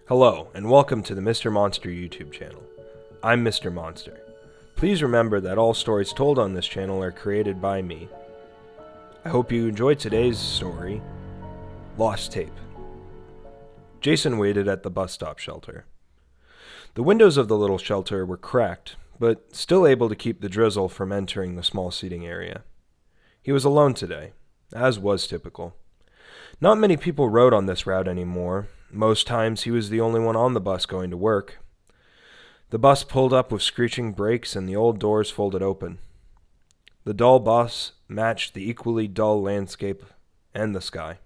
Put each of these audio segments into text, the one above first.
Hello, and welcome to the Mr. Monster YouTube channel. I'm Mr. Monster. Please remember that all stories told on this channel are created by me. I hope you enjoyed today's story, Lost Tape. Jason waited at the bus stop shelter. The windows of the little shelter were cracked, but still able to keep the drizzle from entering the small seating area. He was alone today, as was typical. Not many people rode on this route anymore. Most times he was the only one on the bus going to work. The bus pulled up with screeching brakes and the old doors folded open. The dull bus matched the equally dull landscape and the sky.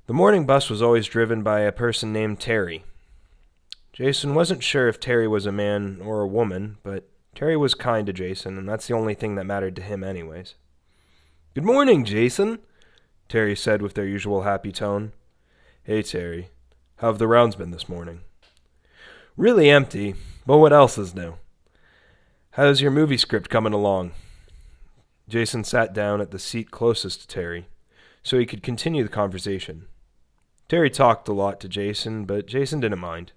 The morning bus was always driven by a person named Terry. Jason wasn't sure if Terry was a man or a woman, but Terry was kind to Jason, and that's the only thing that mattered to him anyways. "Good morning, Jason," Terry said with their usual happy tone. "Hey, Terry. How have the rounds been this morning?" "Really empty, but what else is new? How's your movie script coming along?" Jason sat down at the seat closest to Terry, so he could continue the conversation. Terry talked a lot to Jason, but Jason didn't mind.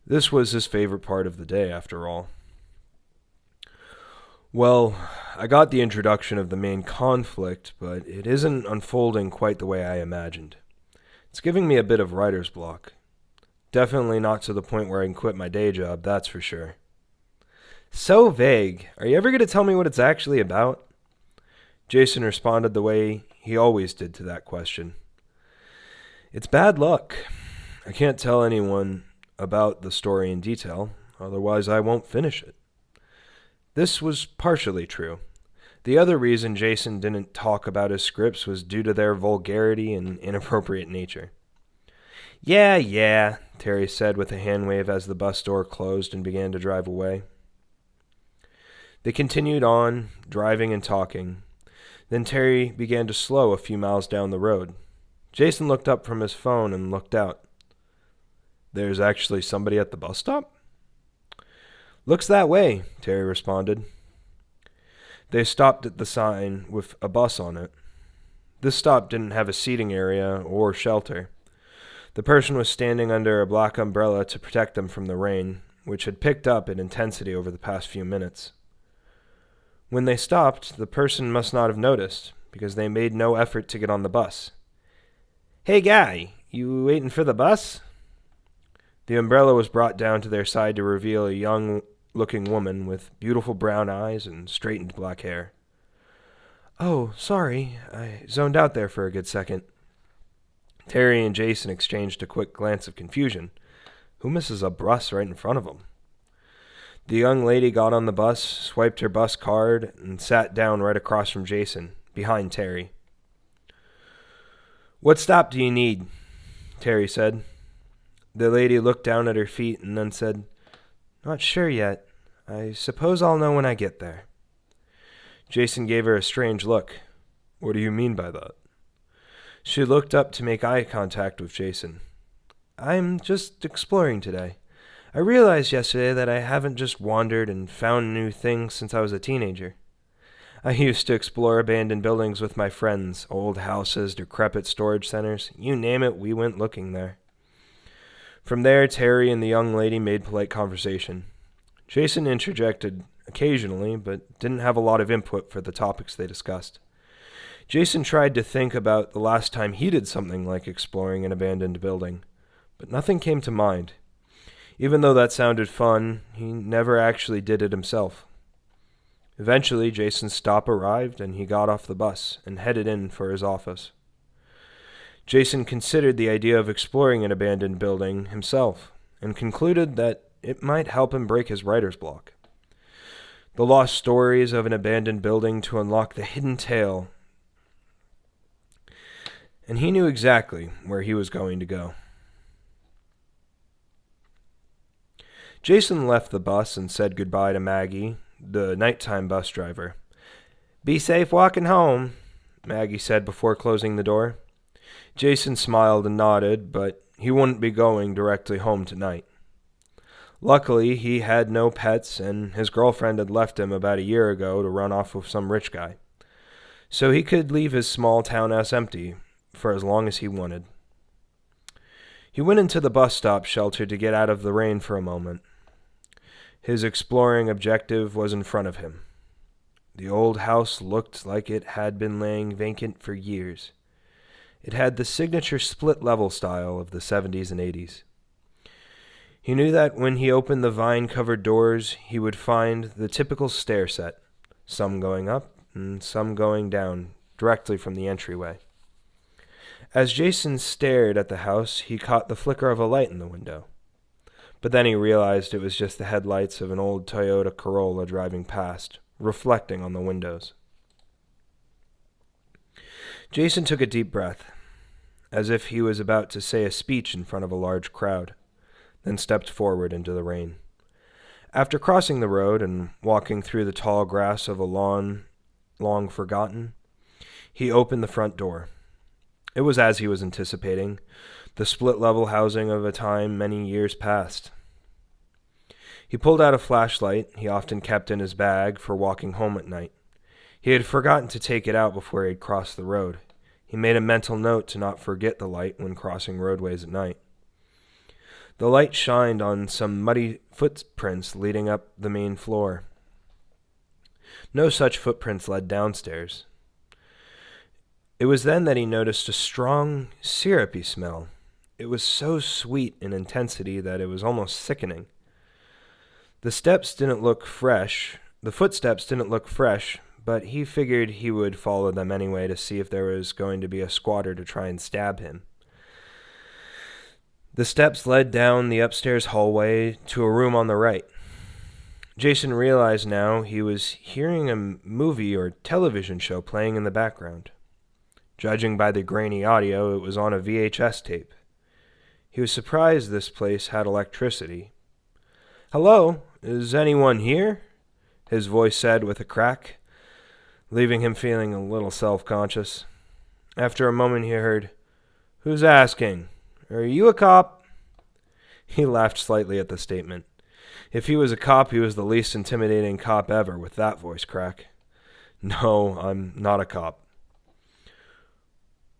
This was his favorite part of the day, after all. "Well, I got the introduction of the main conflict, but it isn't unfolding quite the way I imagined. It's giving me a bit of writer's block. Definitely not to the point where I can quit my day job, that's for sure." "So vague. Are you ever going to tell me what it's actually about?" Jason responded the way he always did to that question. "It's bad luck. I can't tell anyone about the story in detail, otherwise I won't finish it." This was partially true. The other reason Jason didn't talk about his scripts was due to their vulgarity and inappropriate nature. Yeah, Terry said with a hand wave as the bus door closed and began to drive away. They continued on, driving and talking. Then Terry began to slow a few miles down the road. Jason looked up from his phone and looked out. "There's actually somebody at the bus stop?" "Looks that way," Terry responded. They stopped at the sign with a bus on it. This stop didn't have a seating area or shelter. The person was standing under a black umbrella to protect them from the rain, which had picked up in intensity over the past few minutes. When they stopped, the person must not have noticed, because they made no effort to get on the bus. "Hey guy, you waiting for the bus?" The umbrella was brought down to their side to reveal a young-looking woman with beautiful brown eyes and straightened black hair. "Oh, sorry, I zoned out there for a good second." Terry and Jason exchanged a quick glance of confusion. Who misses a bus right in front of them? The young lady got on the bus, swiped her bus card, and sat down right across from Jason, behind Terry. "What stop do you need?" Terry said. The lady looked down at her feet and then said, "Not sure yet. I suppose I'll know when I get there." Jason gave her a strange look. "What do you mean by that?" She looked up to make eye contact with Jason. "I'm just exploring today. I realized yesterday that I haven't just wandered and found new things since I was a teenager. I used to explore abandoned buildings with my friends, old houses, decrepit storage centers. You name it, we went looking there." From there, Terry and the young lady made polite conversation. Jason interjected occasionally, but didn't have a lot of input for the topics they discussed. Jason tried to think about the last time he did something like exploring an abandoned building, but nothing came to mind. Even though that sounded fun, he never actually did it himself. Eventually, Jason's stop arrived, and he got off the bus and headed in for his office. Jason considered the idea of exploring an abandoned building himself, and concluded that it might help him break his writer's block. The lost stories of an abandoned building to unlock the hidden tale, and he knew exactly where he was going to go. Jason left the bus and said goodbye to Maggie, the nighttime bus driver. "Be safe walking home," Maggie said before closing the door. Jason smiled and nodded, but he wouldn't be going directly home tonight. Luckily, he had no pets, and his girlfriend had left him about a year ago to run off with some rich guy. So he could leave his small town house empty for as long as he wanted. He went into the bus stop shelter to get out of the rain for a moment. His exploring objective was in front of him. The old house looked like it had been laying vacant for years. It had the signature split-level style of the 70s and 80s. He knew that when he opened the vine-covered doors, he would find the typical stair set, some going up and some going down, directly from the entryway. As Jason stared at the house, he caught the flicker of a light in the window. But then he realized it was just the headlights of an old Toyota Corolla driving past, reflecting on the windows. Jason took a deep breath, as if he was about to say a speech in front of a large crowd, then stepped forward into the rain. After crossing the road and walking through the tall grass of a lawn long forgotten, he opened the front door. It was as he was anticipating, the split-level housing of a time many years past. He pulled out a flashlight he often kept in his bag for walking home at night. He had forgotten to take it out before he had crossed the road. He made a mental note to not forget the light when crossing roadways at night. The light shined on some muddy footprints leading up the main floor. No such footprints led downstairs. It was then that he noticed a strong, syrupy smell. It was so sweet in intensity that it was almost sickening. The footsteps didn't look fresh, but he figured he would follow them anyway to see if there was going to be a squatter to try and stab him. The steps led down the upstairs hallway to a room on the right. Jason realized now he was hearing a movie or television show playing in the background. Judging by the grainy audio, it was on a VHS tape. He was surprised this place had electricity. "Hello, is anyone here?" his voice said with a crack, leaving him feeling a little self-conscious. After a moment he heard, "Who's asking? Are you a cop?" He laughed slightly at the statement. If he was a cop, he was the least intimidating cop ever with that voice crack. "No, I'm not a cop."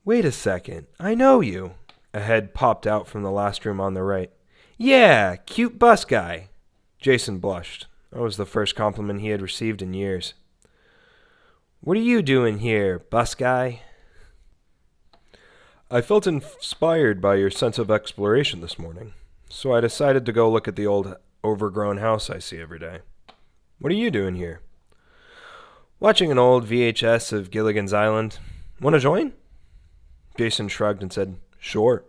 "Wait a second, I know you." A head popped out from the last room on the right. "Yeah, cute bus guy." Jason blushed. That was the first compliment he had received in years. "What are you doing here, bus guy?" "I felt inspired by your sense of exploration this morning, so I decided to go look at the old overgrown house I see every day. What are you doing here?" "Watching an old VHS of Gilligan's Island. Want to join?" Jason shrugged and said, "Sure."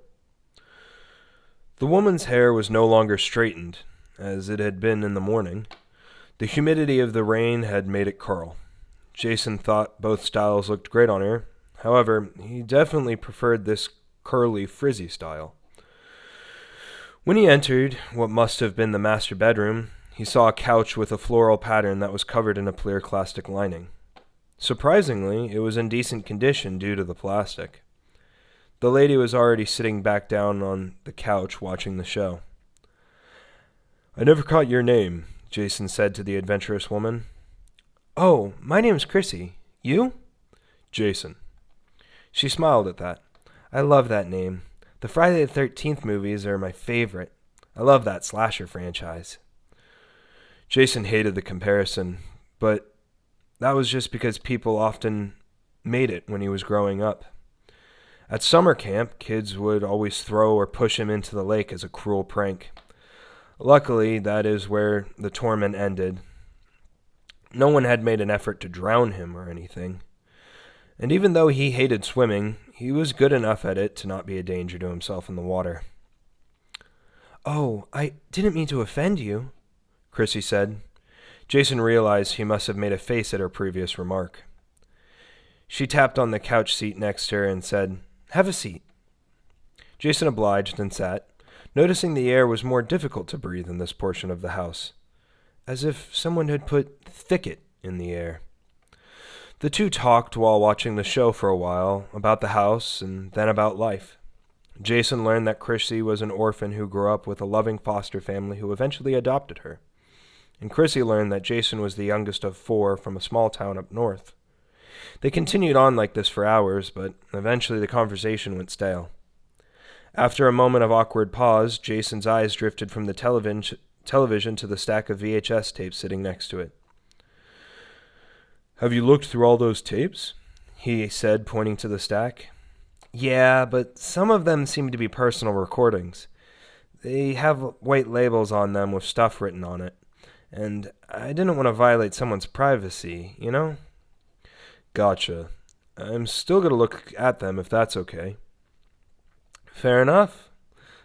The woman's hair was no longer straightened, as it had been in the morning. The humidity of the rain had made it curl. Jason thought both styles looked great on her. However, he definitely preferred this curly, frizzy style. When he entered what must have been the master bedroom, he saw a couch with a floral pattern that was covered in a clear plastic lining. Surprisingly, it was in decent condition due to the plastic. The lady was already sitting back down on the couch watching the show. "I never caught your name," Jason said to the adventurous woman. "Oh, my name's Chrissy. You?" "Jason." She smiled at that. "I love that name. The Friday the 13th movies are my favorite. I love that slasher franchise." Jason hated the comparison, but that was just because people often made it when he was growing up. At summer camp, kids would always throw or push him into the lake as a cruel prank. Luckily, that is where the torment ended. No one had made an effort to drown him or anything. And even though he hated swimming, he was good enough at it to not be a danger to himself in the water. "Oh, I didn't mean to offend you," Chrissy said. Jason realized he must have made a face at her previous remark. She tapped on the couch seat next to her and said, "Have a seat." Jason obliged and sat, noticing the air was more difficult to breathe in this portion of the house, as if someone had put thicket in the air. The two talked while watching the show for a while, about the house and then about life. Jason learned that Chrissy was an orphan who grew up with a loving foster family who eventually adopted her. And Chrissy learned that Jason was the youngest of 4 from a small town up north. They continued on like this for hours, but eventually the conversation went stale. After a moment of awkward pause, Jason's eyes drifted from the television to the stack of VHS tapes sitting next to it. "Have you looked through all those tapes?" he said, pointing to the stack. "Yeah, but some of them seem to be personal recordings. They have white labels on them with stuff written on it, and I didn't want to violate someone's privacy, you know?" "Gotcha. I'm still going to look at them if that's okay." "Fair enough,"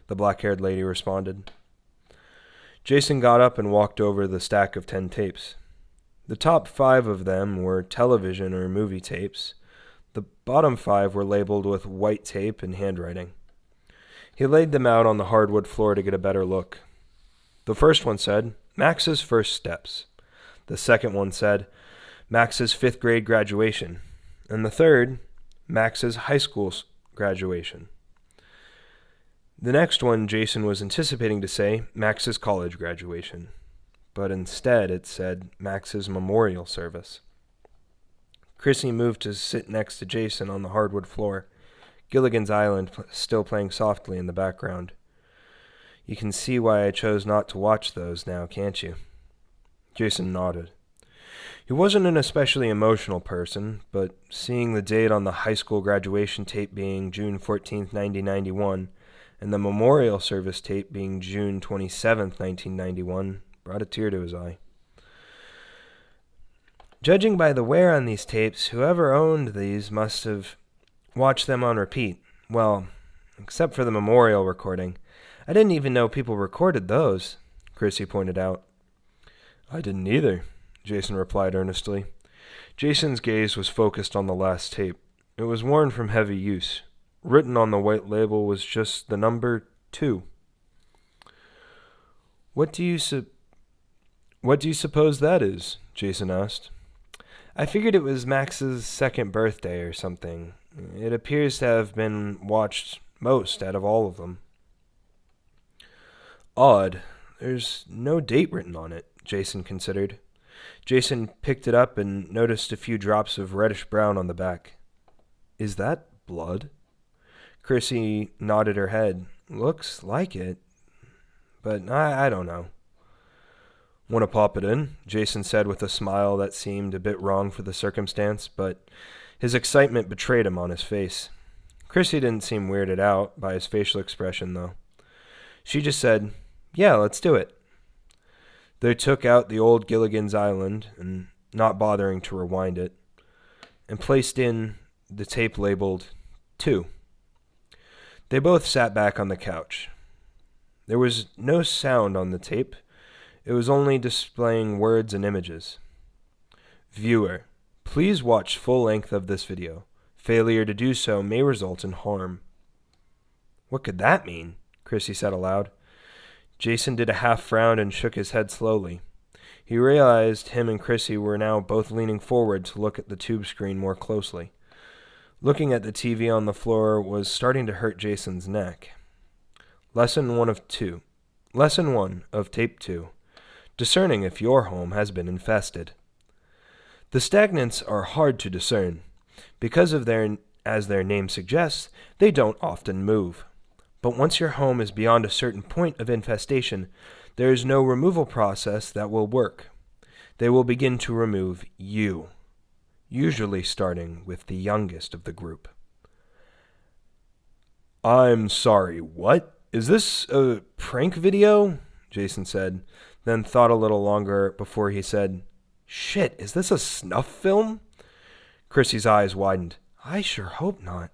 the black-haired lady responded. Jason got up and walked over the stack of 10 tapes. The top 5 of them were television or movie tapes. The bottom 5 were labeled with white tape and handwriting. He laid them out on the hardwood floor to get a better look. The first one said, "Max's First Steps." The second one said, "Max's 5th grade graduation." And the third, "Max's high school graduation." The next one Jason was anticipating to say, "Max's college graduation." But instead it said, "Max's memorial service." Chrissy moved to sit next to Jason on the hardwood floor, Gilligan's Island still playing softly in the background. "You can see why I chose not to watch those now, can't you?" Jason nodded. He wasn't an especially emotional person, but seeing the date on the high school graduation tape being June 14th, 1991, and the memorial service tape being June 27th, 1991, brought a tear to his eye. Judging by the wear on these tapes, whoever owned these must have watched them on repeat. Well, except for the memorial recording. I didn't even know people recorded those, Chrissy pointed out. "I didn't either," Jason replied earnestly. Jason's gaze was focused on the last tape. It was worn from heavy use. Written on the white label was just the number 2. What do you suppose that is?" Jason asked. "I figured it was Max's 2nd birthday or something. It appears to have been watched most out of all of them." "Odd. There's no date written on it," Jason considered. Jason picked it up and noticed a few drops of reddish-brown on the back. "Is that blood?" Chrissy nodded her head. "Looks like it, but I don't know." "Want to pop it in?" Jason said with a smile that seemed a bit wrong for the circumstance, but his excitement betrayed him on his face. Chrissy didn't seem weirded out by his facial expression, though. She just said, "Yeah, let's do it." They took out the old Gilligan's Island, and not bothering to rewind it, and placed in the tape labeled 2. They both sat back on the couch. There was no sound on the tape. It was only displaying words and images. "Viewer, please watch full length of this video. Failure to do so may result in harm." "What could that mean?" Chrissy said aloud. Jason did a half frown and shook his head slowly. He realized him and Chrissy were now both leaning forward to look at the tube screen more closely. Looking at the TV on the floor was starting to hurt Jason's neck. Lesson 1 of Tape 2. Discerning if your home has been infested. The stagnants are hard to discern. Because of as their name suggests, they don't often move. But once your home is beyond a certain point of infestation, there is no removal process that will work. They will begin to remove you, usually starting with the youngest of the group. "I'm sorry, what? Is this a prank video?" Jason said, then thought a little longer before he said, "Shit, is this a snuff film?" Chrissy's eyes widened. "I sure hope not."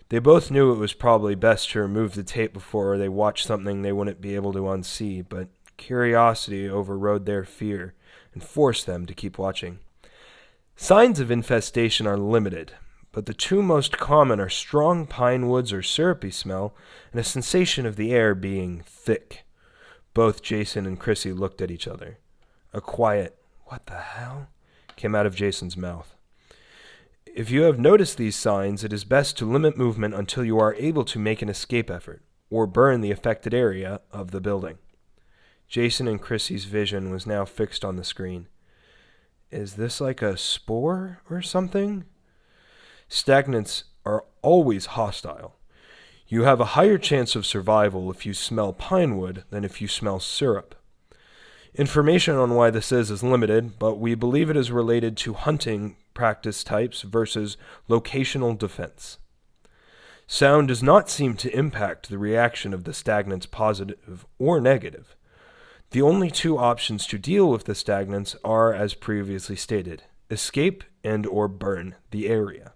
They both knew it was probably best to remove the tape before they watched something they wouldn't be able to unsee, but curiosity overrode their fear and forced them to keep watching. Signs of infestation are limited, but the 2 most common are strong pine woods or syrupy smell and a sensation of the air being thick. Both Jason and Chrissy looked at each other. A quiet, "What the hell?" came out of Jason's mouth. "If you have noticed these signs, it is best to limit movement until you are able to make an escape effort, or burn the affected area of the building." Jason and Chrissy's vision was now fixed on the screen. "Is this like a spore or something?" "Stagnants are always hostile. You have a higher chance of survival if you smell pine wood than if you smell syrup. Information on why this is limited, but we believe it is related to hunting practice types versus locational defense. Sound does not seem to impact the reaction of the stagnants positive or negative. The only two options to deal with the stagnants are, as previously stated, escape and or burn the area.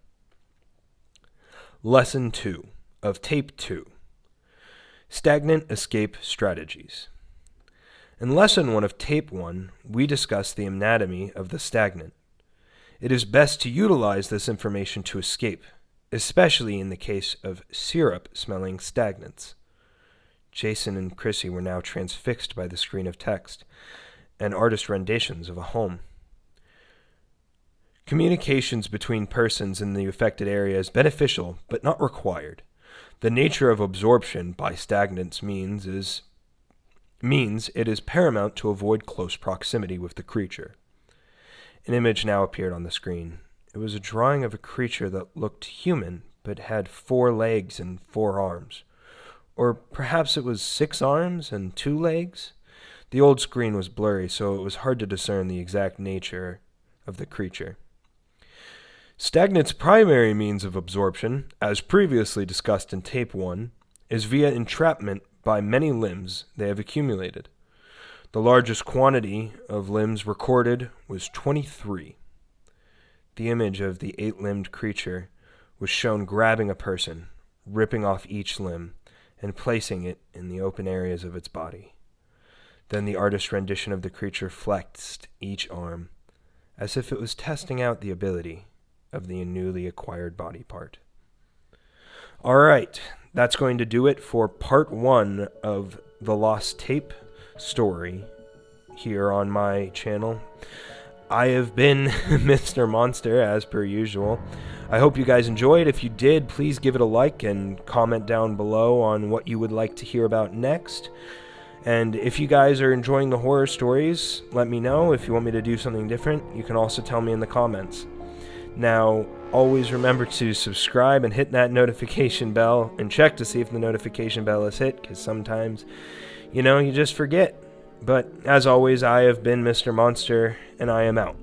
Lesson 2 of Tape 2. Stagnant Escape Strategies. In Lesson 1 of Tape 1, we discussed the anatomy of the stagnant. It is best to utilize this information to escape, especially in the case of syrup-smelling stagnants. Jason and Chrissy were now transfixed by the screen of text and artist renditions of a home. Communications between persons in the affected area is beneficial, but not required. The nature of absorption by stagnants means it is paramount to avoid close proximity with the creature. An image now appeared on the screen. It was a drawing of a creature that looked human, but had 4 legs and 4 arms. Or perhaps it was 6 arms and 2 legs? The old screen was blurry, so it was hard to discern the exact nature of the creature. Stagnant's primary means of absorption, as previously discussed in Tape 1, is via entrapment by many limbs they have accumulated. The largest quantity of limbs recorded was 23. The image of the 8-limbed creature was shown grabbing a person, ripping off each limb, and placing it in the open areas of its body. Then the artist's rendition of the creature flexed each arm, as if it was testing out the ability of the newly acquired body part. Alright, that's going to do it for part 1 of the Lost Tape story here on my channel. I have been Mr. Monster, as per usual. I hope you guys enjoyed. If you did, please give it a like and comment down below on what you would like to hear about next. And if you guys are enjoying the horror stories, let me know. If you want me to do something different, you can also tell me in the comments. Now, always remember to subscribe and hit that notification bell and check to see if the notification bell is hit, because sometimes, you just forget. But as always, I have been Mr. Monster, and I am out.